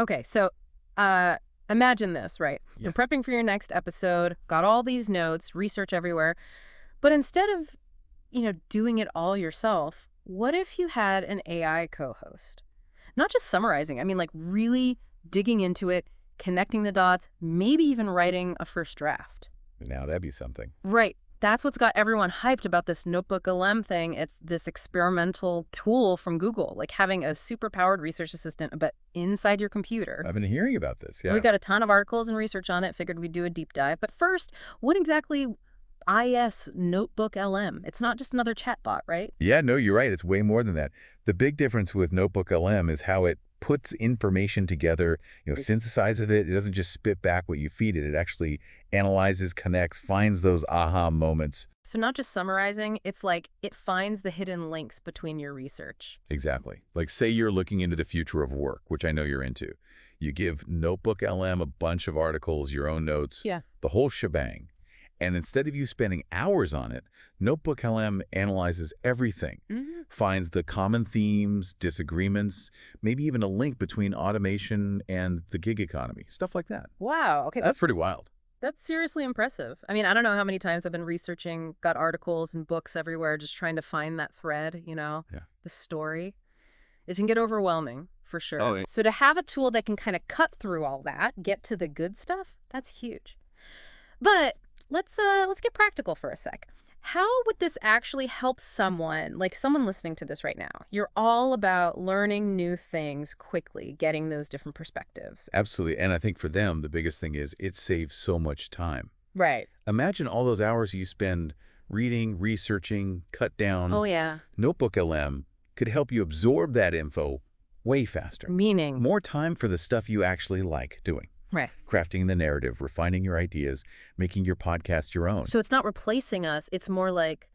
Okay, so imagine this, right? Yeah. You're prepping for your next episode, got all these notes, research everywhere, but instead of, doing it all yourself, what if you had an AI co-host? Not just summarizing, I mean, like really digging into it, connecting the dots, maybe even writing a first draft. Now that'd be something. Right. That's what's got everyone hyped about this Notebook LM thing. It's this experimental tool from Google, like having a super-powered research assistant, but inside your computer. I've been hearing about this, We yeah. got a ton of articles and research on it. Figured we'd do a deep dive. But first, what exactly IS Notebook LM? It's not just another chatbot, right? Yeah, no, you're right. It's way more than that. The big difference with Notebook LM is how it puts information together, synthesizes it. It doesn't just spit back what you feed it. It actually analyzes, connects, finds those aha moments. So not just summarizing, it's like it finds the hidden links between your research. Exactly. Like say you're looking into the future of work, which I know you're into. You give Notebook LM a bunch of articles, your own notes, Yeah. the whole shebang. And instead of you spending hours on it, Notebook LM analyzes everything, Mm-hmm. finds the common themes, disagreements, maybe even a link between automation and the gig economy, stuff like that. Wow. Okay, That's pretty wild. that's seriously impressive. I mean, I don't know how many times I've been researching, got articles and books everywhere, just trying to find that thread, Yeah. the story. It can get overwhelming, for sure. Oh, yeah. So to have a tool that can kind of cut through all that, get to the good stuff, that's huge. But let's get practical for a sec. How would this actually help someone, like someone listening to this right now? You're all about learning new things quickly, getting those different perspectives. Absolutely. And I think for them, the biggest thing is it saves so much time. Right. Imagine all those hours you spend reading, researching, cut down. Oh, yeah. Notebook LM could help you absorb that info way faster. Meaning. More time for the stuff you actually like doing. Right. Crafting the narrative, refining your ideas, making your podcast your own. So it's not replacing us. It's more like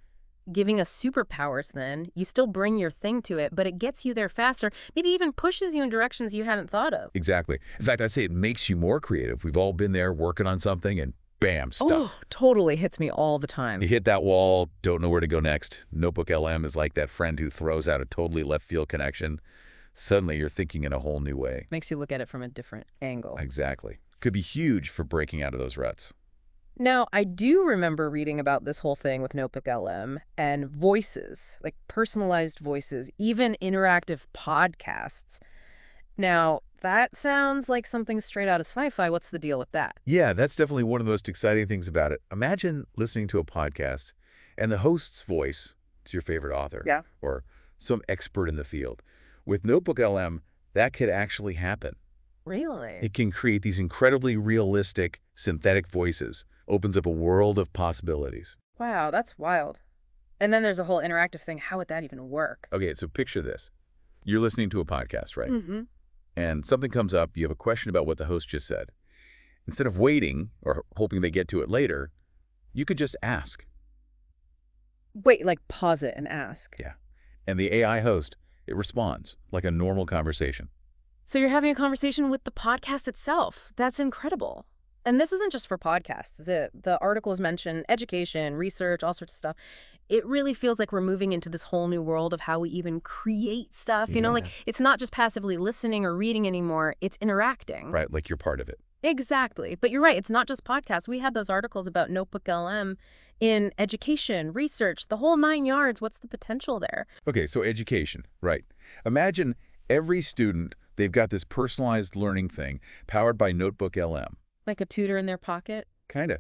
giving us superpowers then. You still bring your thing to it, but it gets you there faster, maybe even pushes you in directions you hadn't thought of. Exactly. In fact, I'd say it makes you more creative. We've all been there working on something and bam, stuck. Oh, totally hits me all the time. You hit that wall, don't know where to go next. Notebook LM is like that friend who throws out a totally left field connection. Suddenly you're thinking in a whole new way. Makes you look at it from a different angle. Exactly. Could be huge for breaking out of those ruts. Now, I do remember reading about this whole thing with Notebook LM and voices, like personalized voices, even interactive podcasts. Now, that sounds like something straight out of sci-fi. What's the deal with that? Yeah, that's definitely one of the most exciting things about it. Imagine listening to a podcast and the host's voice is your favorite author. Yeah. Or some expert in the field. With Notebook LM, that could actually happen. Really? It can create these incredibly realistic synthetic voices, opens up a world of possibilities. Wow, that's wild. And then there's a whole interactive thing. How would that even work? Okay, so picture this. You're listening to a podcast, right? Mm-hmm. And something comes up, you have a question about what the host just said. Instead of waiting or hoping they get to it later, you could just ask. Wait, like pause it and ask. Yeah. And the AI host, it responds like a normal conversation. So you're having a conversation with the podcast itself. That's incredible. And this isn't just for podcasts, is it? The articles mention education, research, all sorts of stuff. It really feels like we're moving into this whole new world of how we even create stuff. Like Yeah. it's not just passively listening or reading anymore, it's interacting. Right, like you're part of it. Exactly. But you're right, it's not just podcasts. We had those articles about Notebook LM in education, research, the whole 9 yards. What's the potential there? Okay, so education, right. Imagine every student, they've got this personalized learning thing powered by Notebook LM. Like a tutor in their pocket? Kinda.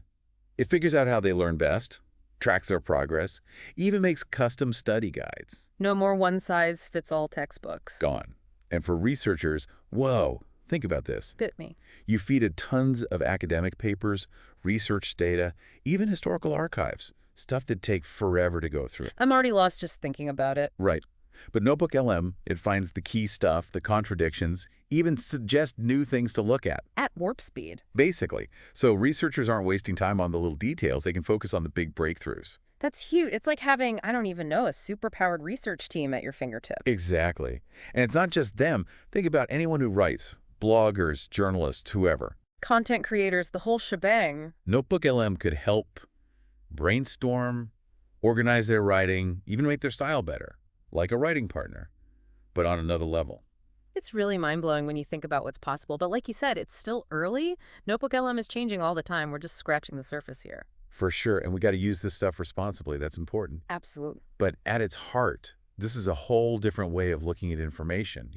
It figures out how they learn best, tracks their progress, even makes custom study guides. No more one-size-fits-all textbooks. Gone. And for researchers, whoa, think about this. Bit me. You feed it tons of academic papers, research data, even historical archives, stuff that'd take forever to go through. I'm already lost just thinking about it. Right. But Notebook LM, it finds the key stuff, the contradictions, even suggests new things to look at. At warp speed. Basically. So researchers aren't wasting time on the little details. They can focus on the big breakthroughs. That's huge. It's like having, I don't even know, a superpowered research team at your fingertips. Exactly. And it's not just them. Think about anyone who writes, bloggers, journalists, whoever. Content creators, the whole shebang. Notebook LM could help brainstorm, organize their writing, even make their style better, like a writing partner, but on another level. It's really mind-blowing when you think about what's possible, but like you said, it's still early. Notebook LM is changing all the time. We're just scratching the surface here. For sure, and we got to use this stuff responsibly. That's important. Absolutely. But at its heart, this is a whole different way of looking at information,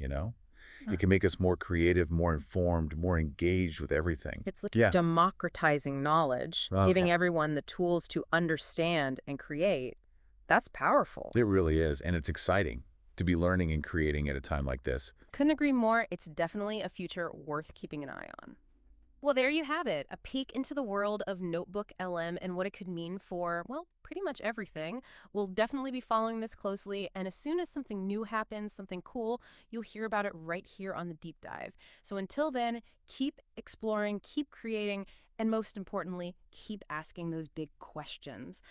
It can make us more creative, more informed, more engaged with everything. It's like Yeah. democratizing knowledge, Okay. giving everyone the tools to understand and create. That's powerful. It really is, and it's exciting to be learning and creating at a time like this. Couldn't agree more. It's definitely a future worth keeping an eye on. Well, there you have it, a peek into the world of Notebook LM and what it could mean for, well, pretty much everything. We'll definitely be following this closely, and as soon as something new happens, something cool, you'll hear about it right here on the Deep Dive. So until then, keep exploring, keep creating, and most importantly, keep asking those big questions.